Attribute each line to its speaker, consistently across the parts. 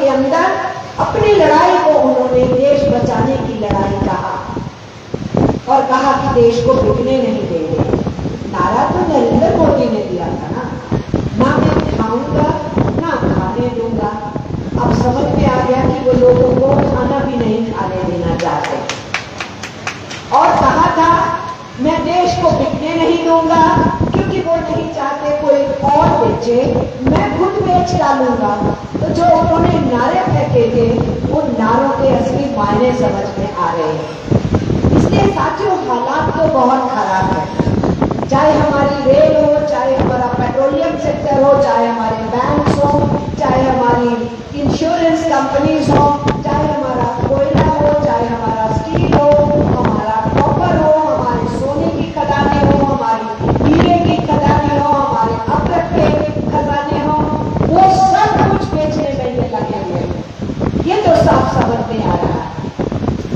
Speaker 1: के अंदर अपनी लड़ाई को उन्होंने देश बचाने की लड़ाई कहा और कहा कि देश को बिकने नहीं देंगे। नारा तो नरेंद्र मोदी ने दिया था ना मैं खाऊंगा ना खाने दूंगा। अब समझ में आ गया कि वो लोगों को खाना भी नहीं खाने देना चाहते। और कहा था मैं देश को बिकने नहीं दूंगा, क्योंकि वो नहीं चाहते कोई और बेचे, मैं खुद बेच डालूंगा। तो जो उन्होंने नारे फेंके थे उन नारों के असली मायने समझ में आ रहे हैं। इसलिए साथियों हालात तो बहुत खराब है, चाहे हमारी रेल हो, चाहे हमारा पेट्रोलियम सेक्टर हो, चाहे हमारे बैंक हो, चाहे हमारी इंश्योरेंस कंपनीज हो, चाहे हमारा कोयला हो, चाहे हमारा स्टील हो, हमारा कॉपर हो, हमारे सोने की खदानें हो, हमारी हीरे की खदानें हो, हमारे अब्रक के खजाने हो, वो सब कुछ बेचने में ये लगे हुए हैं। ये तो साफ समझ में आ रहा है।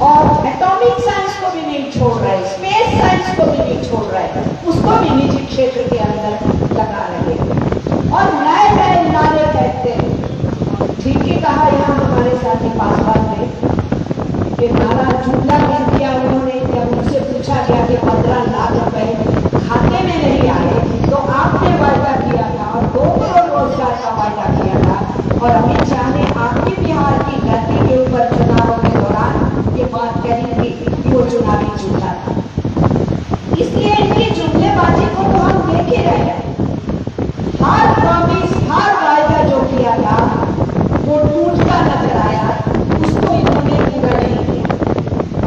Speaker 1: और एटॉमिक साइंस को भी नहीं छोड़ रहे, स्पेस साइंस को भी नहीं छोड़ रहे, उसको भी निजी क्षेत्र के अंदर लगा रहे और नए नए नारे कहते हैं। ठीक ही कहा यहाँ हमारे साथी पासवान ने कि नारा जुमला गिर दिया उन्होंने। जब उनसे पूछा गया कि 15 लाख रुपए खाते में नहीं आए तो आपने वायदा किया था और 2 करोड़ रोजगार का वायदा किया था, और अमित शाह ने आपके बिहार की धरती के ऊपर चुनावों के दौरान ये बात कही थी कि वो चुनावी झूठा था। इसलिए इनकी जुमलेबाजी को तो हम देख ही रहे हैं। हर प्रॉमिस, हर वायदा जो किया था वो टूटता नजर आया, उसको इन्होंने पूरा नहीं किया।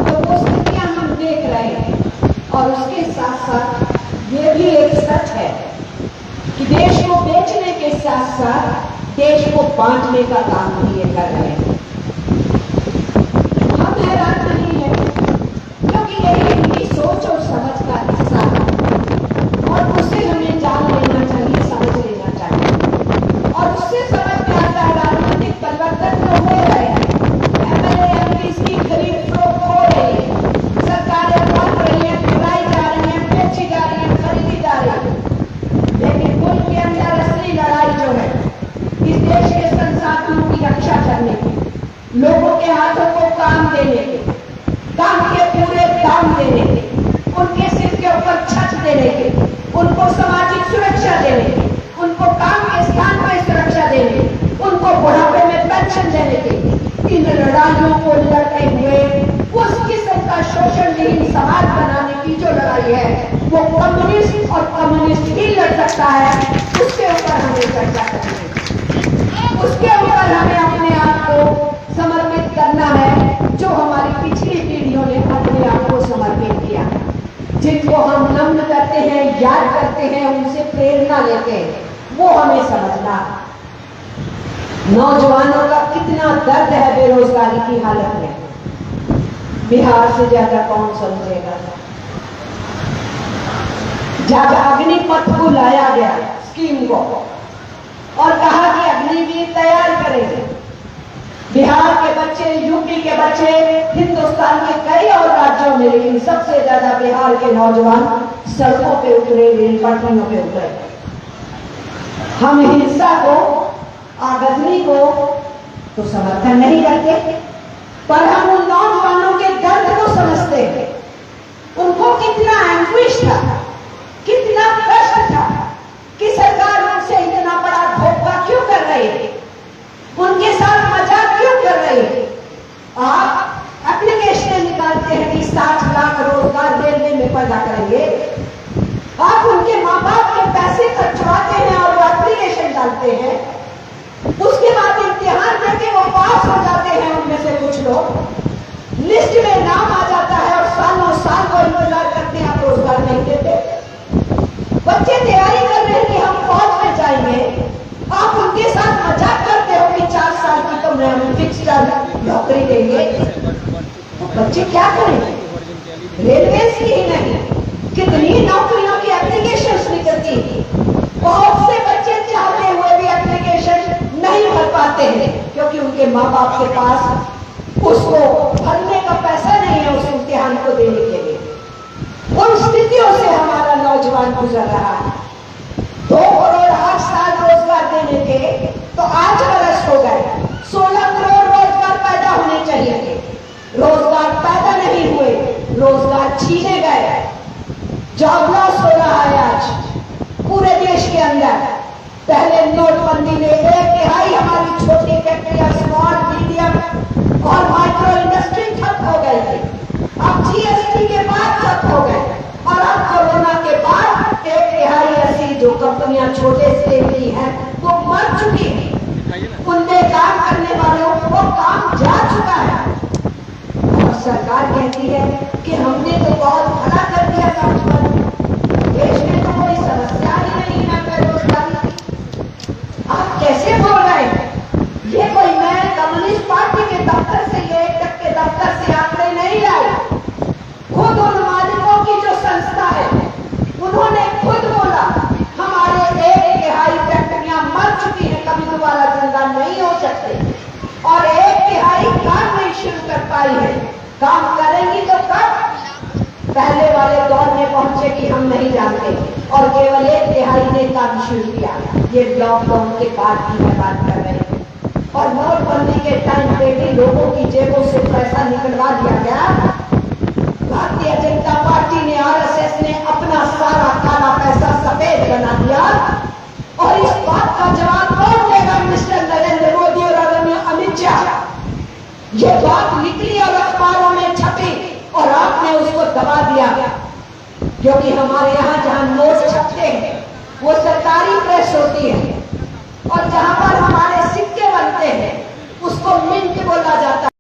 Speaker 1: तो वो स्थितियां हम देख रहे हैं। और उसके साथ साथ ये भी एक सच है कि देश को बेचने के साथ साथ देश को बांटने का काम भी ये कर रहे हैं। हम हैरान नहीं है, क्योंकि यही इनकी सोच और समझ का हिस्सा है और उसे हमें जान लेना चाहिए, समझ लेना चाहिए। और उससे समझ में आता है राजनीतिक परिवर्तन तो हो रहे हैं, MLA MPs की खरीद फरोख्त हो रही है, सरकारें बन रही हैं, चुराई जा रही हैं, बेची जा रही हैं, खरीदी जा रही है। लेकिन मुल्क के अंदर असली लड़ाई जो है इस देश के संसाधनों की रक्षा करने की, लोगों के हाथों को काम देने के, काम के पूरे दाम देने के, उनके सिर के ऊपर छत देने के, उनको सामाजिक सुरक्षा देने के, उनको काम के स्थान पर सुरक्षा देने के, उनको बुढ़ापे में पेंशन देने के, इन लड़ाइयों को लड़ते हुए उस किस्म का शोषणहीन समाज बनाने की जो लड़ाई है वो कम्युनिस्ट और कम्युनिस्ट ही लड़ सकता है। उसके ऊपर हमें चर्चा करनी है, उसके ऊपर हमें अपने आप को समर्पित करना है, जो हमारी पिछली पीढ़ियों ने अपने आप को समर्पित किया, जिनको हम नम्र करते हैं, याद करते हैं, उनसे प्रेरणा लेते हैं, वो हमें समझना। नौजवानों का कितना दर्द है बेरोजगारी की हालत में, बिहार से ज्यादा कौन समझेगा। जब अग्निपथ को लाया गया स्कीम को और कहा कि अग्निवीर तैयार करेंगे, बिहार के बच्चे, यूपी के बच्चे, हिंदुस्तान के कई और राज्यों में, लेकिन सबसे ज्यादा बिहार के नौजवान सड़कों पे उतरे, रेल पटरियों पे उतरे। हम हिंसा को, आगजनी को तो समर्थन नहीं करते, पर हम उन नौजवानों के दर्द को समझते हैं। उनको कितना एंग्विश था, कितना कष्ट था कि सरकार उनसे इतना बड़ा धोखा क्यों कर रही है, उनके साथ मजाक क्यों कर रही है। आप एप्लीकेशन निकालते हैं कि 60 लाख रोजगार देने में पैदा करेंगे, आप उनके माँ बाप के पैसे खर्चवाते हैं और वो एप्लीकेशन डालते हैं, उसके बाद इम्तिहान देके वो पास हो जाते हैं। उनमें से कुछ लोग लिस्ट में नाम आ जाता है और सालों साल वो इंतजार करते हैं, आप रोजगार नहीं देते। बच्चे तैयारी कर रहे हैं कि हम फौज में जाएंगे, आप उनके साथ मजाक करते हो कि 4 साल की तो मैं फिक्स नौकरी देंगे। बच्चे क्या करेंगे? रेलवे की ही नहीं, कितनी नौकरियों की एप्लीकेशन निकलती, बहुत से बच्चे चाहते हुए भी एप्लीकेशन नहीं भर पाते हैं, क्योंकि उनके माँ बाप के पास उसको भरने का पैसा नहीं है उस इम्तिहान को देने के लिए। उन स्थितियों से हमारा नौजवान गुजर रहा है। 2 करोड़ 8 साल रोजगार देने थे तो 8 बरस हो गए, 16 रोजगार पैदा नहीं हुए, रोजगार छीने गए। जॉब लॉस हो रहा है आज पूरे देश के अंदर। पहले नोटबंदी ने 1/3 हमारी छोटी फैक्ट्रियां, स्मॉल, मीडियम और माइक्रो इंडस्ट्री ठप हो गई थी। अब जीएसटी के बाद ठप हो गए और अब कोरोना के बाद 1/3 ऐसी जो कंपनियां छोटे स्केल की हैं वो मर चुकी हैं। उनमें काम करने वालों को काम जा चुका है और सरकार कहती है कि हमने तो बहुत भला कर दिया काम पर। देश में तो कोई समस्या ही नहीं है बेरोजगारी की। आप कैसे बोल रहे हैं? ये कोई मैं कम्युनिस्ट पार्टी के दफ्तर से, ये एकटक के दफ्तर से आंकड़े नहीं लाए। खुद उन मालिकों की जो संस्था है उन्होंने खुद बोला हमारे 1/3 फैक्ट्रियां मर चुकी हैं, कभी दोबारा जिंदा नहीं हो सकते और 1/3 काम नहीं शुरू कर पाई है। काम करेंगी तो कब? पहले वाले दौर में पहुंचे कि हम नहीं जानते और केवल 1/3 ने काम शुरू किया। ये लॉकडाउन के बाद की मैं बात कर रही हूँ और नोटबंदी के टाइम पे भी लोगों की जेबों से पैसा निकलवा दिया गया। भारतीय जनता पार्टी ने, आरएसएस ने अपना सारा काला पैसा सफेद बना दिया और इस बात का जवाब कौन देगा? मिस्टर नरेंद्र मोदी और अमित शाह। ये बात निकली और अखबारों में छपी और आपने उसको दबा दिया, क्योंकि हमारे यहाँ जहाँ नोट छपते हैं वो सरकारी प्रेस होती है और जहाँ पर हमारे सिक्के बनते हैं उसको मिंट बोला जाता है।